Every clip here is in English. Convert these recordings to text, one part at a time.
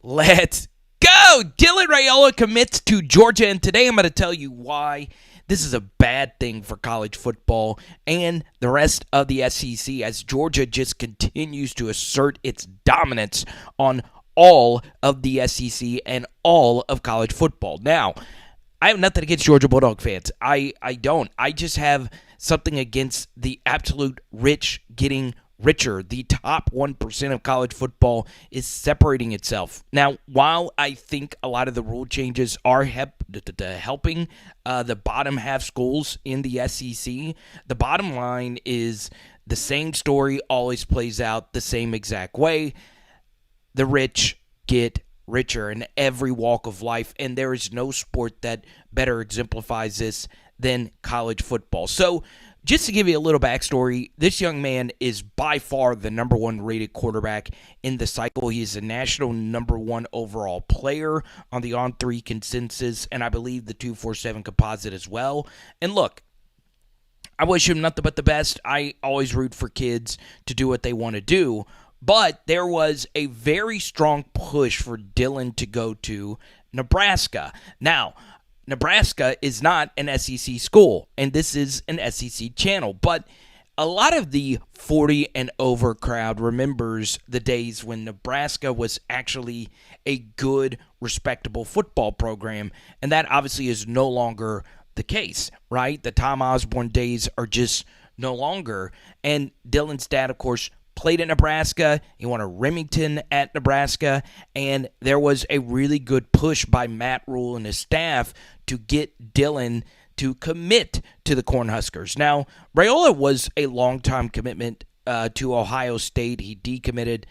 Let's go! DYLAN RAIOLA commits to Georgia, and today I'm going to tell you why this is a bad thing for college football and the rest of the SEC as Georgia just continues to assert its dominance on all of the SEC and all of college football. Now, I have nothing against Georgia Bulldog fans. I don't. I just have something against the absolute rich getting richer. The top 1% of college football is separating itself. Now, while I think a lot of the rule changes are helping the bottom half schools in the SEC, the bottom line is the same story always plays out the same exact way. The rich get richer in every walk of life, and there is no sport that better exemplifies this than college football. So, just to give you a little backstory, this young man is by far the number one rated quarterback in the cycle. He is a national number one overall player on the On3 consensus, and I believe the 247 composite as well. And look, I wish him nothing but the best. I always root for kids to do what they want to do. But there was a very strong push for Dylan to go to Nebraska. Now, Nebraska is not an SEC school, and this is an SEC channel. But a lot of the 40 and over crowd remembers the days when Nebraska was actually a good, respectable football program, and that obviously is no longer the case, right? The Tom Osborne days are just no longer. And Dylan's dad, of course, played at Nebraska. He won a Remington at Nebraska, and there was a really good push by Matt Rule and his staff to get Dylan to commit to the Cornhuskers. Now, Raiola was a long-time commitment to Ohio State. He decommitted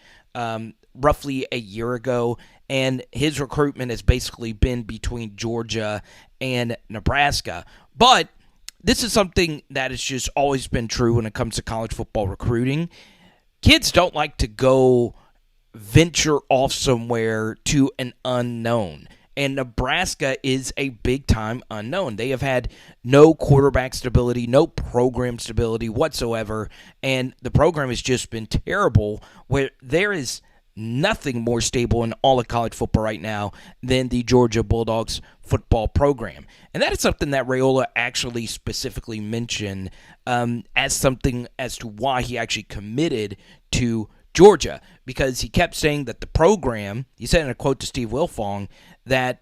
roughly a year ago, and his recruitment has basically been between Georgia and Nebraska. But this is something that has just always been true when it comes to college football recruiting. Kids don't like to go venture off somewhere to an unknown. And Nebraska is a big-time unknown. They have had no quarterback stability, no program stability whatsoever. And the program has just been terrible, where there is nothing more stable in all of college football right now than the Georgia Bulldogs football program. And that is something that Raiola actually specifically mentioned as something as to why he actually committed to Georgia, because he kept saying that the program, he said in a quote to Steve Wilfong, that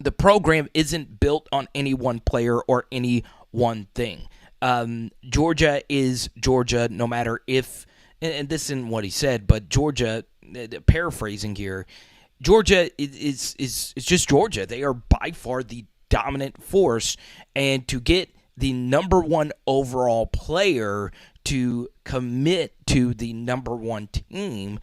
the program isn't built on any one player or any one thing. Georgia is Georgia no matter if, and this isn't what he said, but Georgia, paraphrasing here, Georgia is just Georgia. They are by far the dominant force, and to get the number one overall player to commit to the number one team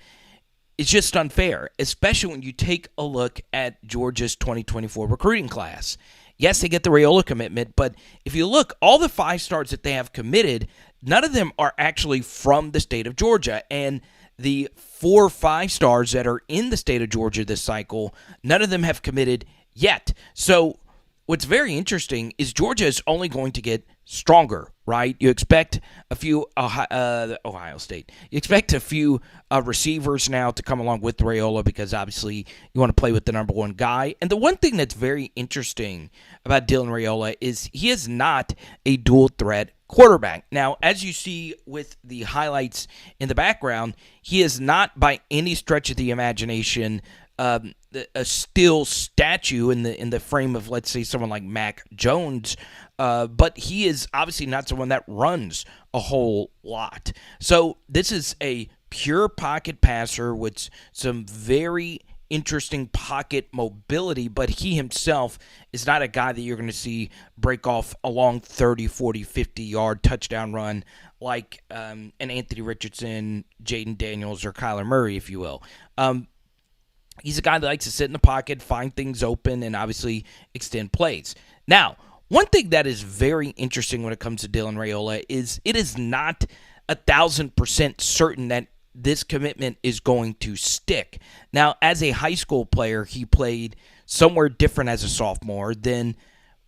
is just unfair, especially when you take a look at Georgia's 2024 recruiting class. Yes, they get the Raiola commitment, but if you look, all the 5-stars that they have committed, none of them are actually from the state of Georgia. And the 4 5-stars that are in the state of Georgia this cycle, none of them have committed yet. So what's very interesting is Georgia is only going to get stronger, right? You expect a few Ohio State. You expect a few receivers now to come along with Raiola because obviously you want to play with the number one guy. And the one thing that's very interesting about DYLAN RAIOla is he is not a dual threat quarterback. Now, as you see with the highlights in the background, he is not by any stretch of the imagination a still statue in the frame of, let's say, someone like Mac Jones, but he is obviously not someone that runs a whole lot. So this is a pure pocket passer with some very interesting pocket mobility, but he himself is not a guy that you're going to see break off a long 30, 40, 50-yard touchdown run like an Anthony Richardson, Jaden Daniels, or Kyler Murray, if you will. He's a guy that likes to sit in the pocket, find things open, and obviously extend plays. Now, one thing that is very interesting when it comes to DYLAN RAIOla is it is not 1,000% certain that this commitment is going to stick. Now, as a high school player, he played somewhere different as a sophomore than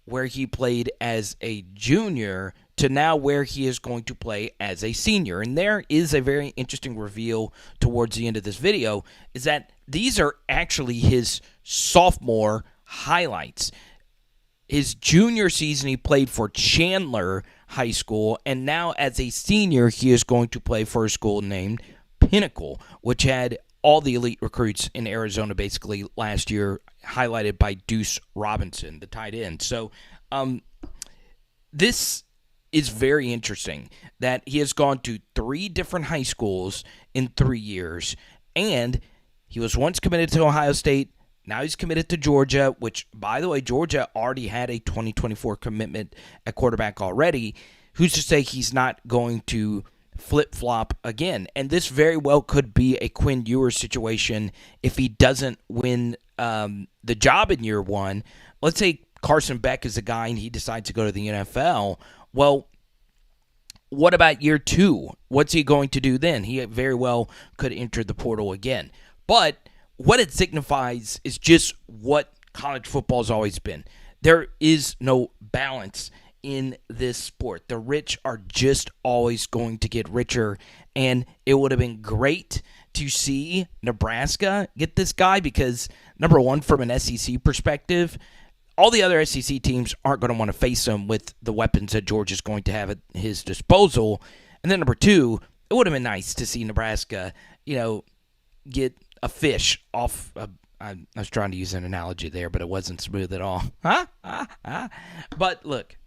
where he played as a junior to now where he is going to play as a senior. And there is a very interesting reveal towards the end of this video, is that these are actually his sophomore highlights. His junior season, he played for Chandler High School, and now as a senior, he is going to play for a school named Pinnacle, which had all the elite recruits in Arizona basically last year, highlighted by Deuce Robinson, the tight end. So this is very interesting that he has gone to 3 different high schools in 3 years, and he was once committed to Ohio State. Now he's committed to Georgia, which, by the way, Georgia already had a 2024 commitment at quarterback already. Who's to say he's not going to flip-flop again? And this very well could be a Quinn Ewers situation if he doesn't win the job in year 1. Let's say Carson Beck is a guy and he decides to go to the NFL. Well, what about year 2? What's he going to do then? He very well could enter the portal again. But what it signifies is just what college football has always been. There is no balance in this sport. The rich are just always going to get richer, and it would have been great to see Nebraska get this guy because, number one, from an SEC perspective, all the other SEC teams aren't going to want to face him with the weapons that Georgia is going to have at his disposal. And then number 2, it would have been nice to see Nebraska, get a fish off. I was trying to use an analogy there, but it wasn't smooth at all. But look,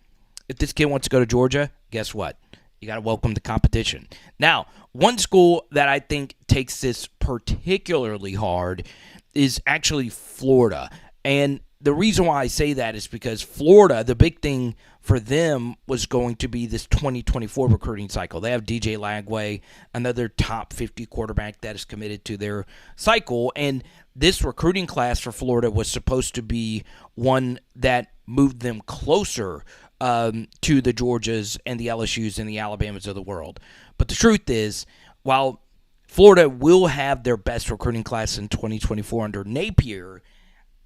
if this kid wants to go to Georgia, guess what? You got to welcome the competition. Now, one school that I think takes this particularly hard is actually Florida. And the reason why I say that is because Florida, the big thing for them was going to be this 2024 recruiting cycle. They have DJ Lagway, another top 50 quarterback that is committed to their cycle. And this recruiting class for Florida was supposed to be one that moved them closer to the Georgias and the LSUs and the Alabamas of the world. But the truth is, while Florida will have their best recruiting class in 2024 under Napier,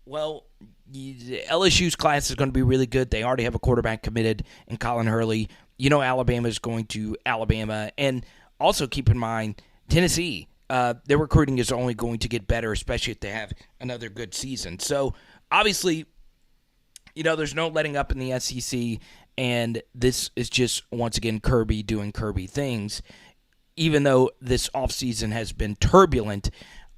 well, LSU's class is going to be really good. They already have a quarterback committed in Colin Hurley. Alabama is going to Alabama. And also keep in mind, Tennessee, their recruiting is only going to get better, especially if they have another good season. So, obviously, there's no letting up in the SEC, and this is just, once again, Kirby doing Kirby things. Even though this offseason has been turbulent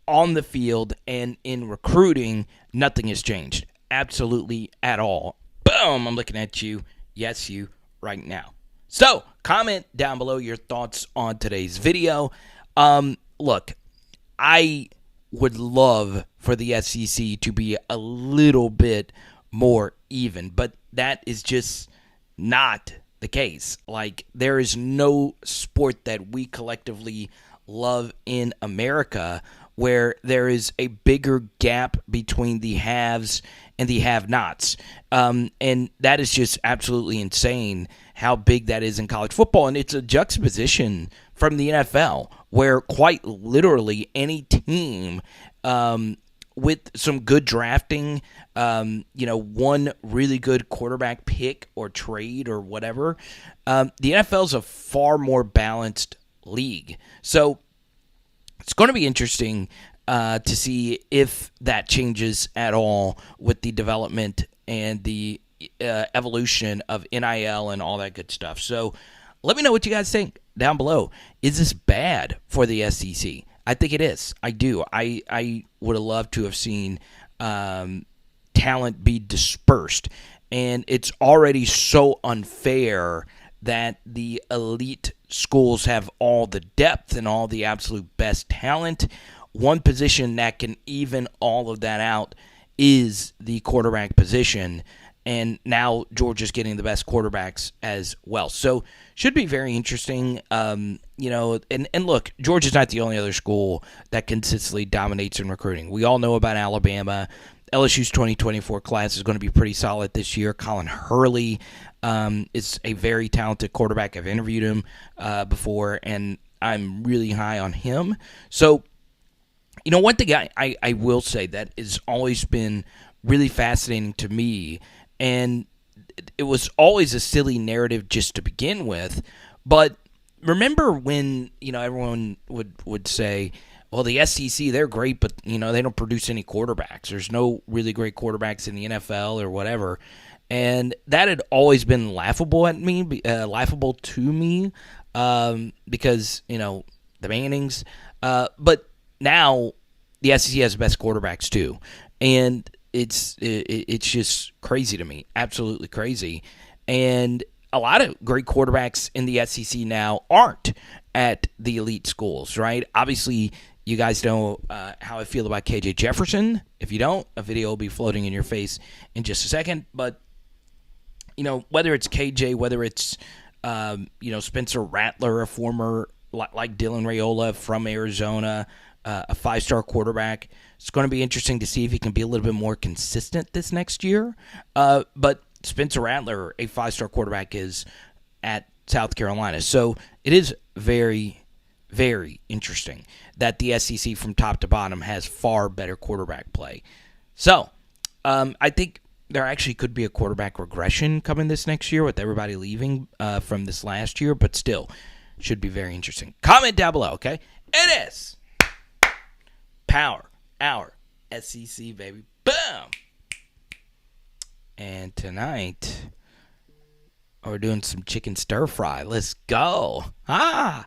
on the field and in recruiting, nothing has changed. Absolutely at all. Boom! I'm looking at you. Yes, you right now. So, comment down below your thoughts on today's video. Look, I would love for the SEC to be a little bit more even, but that is just not the case. Like, there is no sport that we collectively love in America where there is a bigger gap between the haves and the have-nots. And that is just absolutely insane how big that is in college football. And it's a juxtaposition from the NFL where quite literally any team with some good drafting, one really good quarterback pick or trade or whatever, the NFL is a far more balanced league. So it's going to be interesting to see if that changes at all with the development and the evolution of NIL and all that good stuff. So let me know what you guys think down below. Is this bad for the SEC? I think it is. I do. I would have loved to have seen talent be dispersed. And it's already so unfair that the elite schools have all the depth and all the absolute best talent. One position that can even all of that out is the quarterback position. And now Georgia's getting the best quarterbacks as well. So should be very interesting. And look, Georgia's not the only other school that consistently dominates in recruiting. We all know about Alabama. LSU's 2024 class is going to be pretty solid this year. Colin Hurley is a very talented quarterback. I've interviewed him before, and I'm really high on him. So, one thing I will say that has always been really fascinating to me, and it was always a silly narrative just to begin with, but remember when, everyone would say, well, the SEC, they're great, but, they don't produce any quarterbacks. There's no really great quarterbacks in the NFL or whatever. And that had always been laughable to me, because, the Mannings. But now the SEC has the best quarterbacks too. And it's just crazy to me. Absolutely crazy. And a lot of great quarterbacks in the SEC now aren't at the elite schools, right? Obviously, you guys know how I feel about KJ Jefferson. If you don't, a video will be floating in your face in just a second. But, whether it's KJ, whether it's, Spencer Rattler, a former, like DYLAN RAIOLA from Arizona, a 5-star quarterback. It's going to be interesting to see if he can be a little bit more consistent this next year. But Spencer Rattler, a 5-star quarterback, is at South Carolina. So it is very, very interesting that the SEC from top to bottom has far better quarterback play. So I think there actually could be a quarterback regression coming this next year with everybody leaving from this last year, but still should be very interesting. Comment down below, okay? It is Power Hour SEC, baby. Boom! And tonight, we're doing some chicken stir fry. Let's go.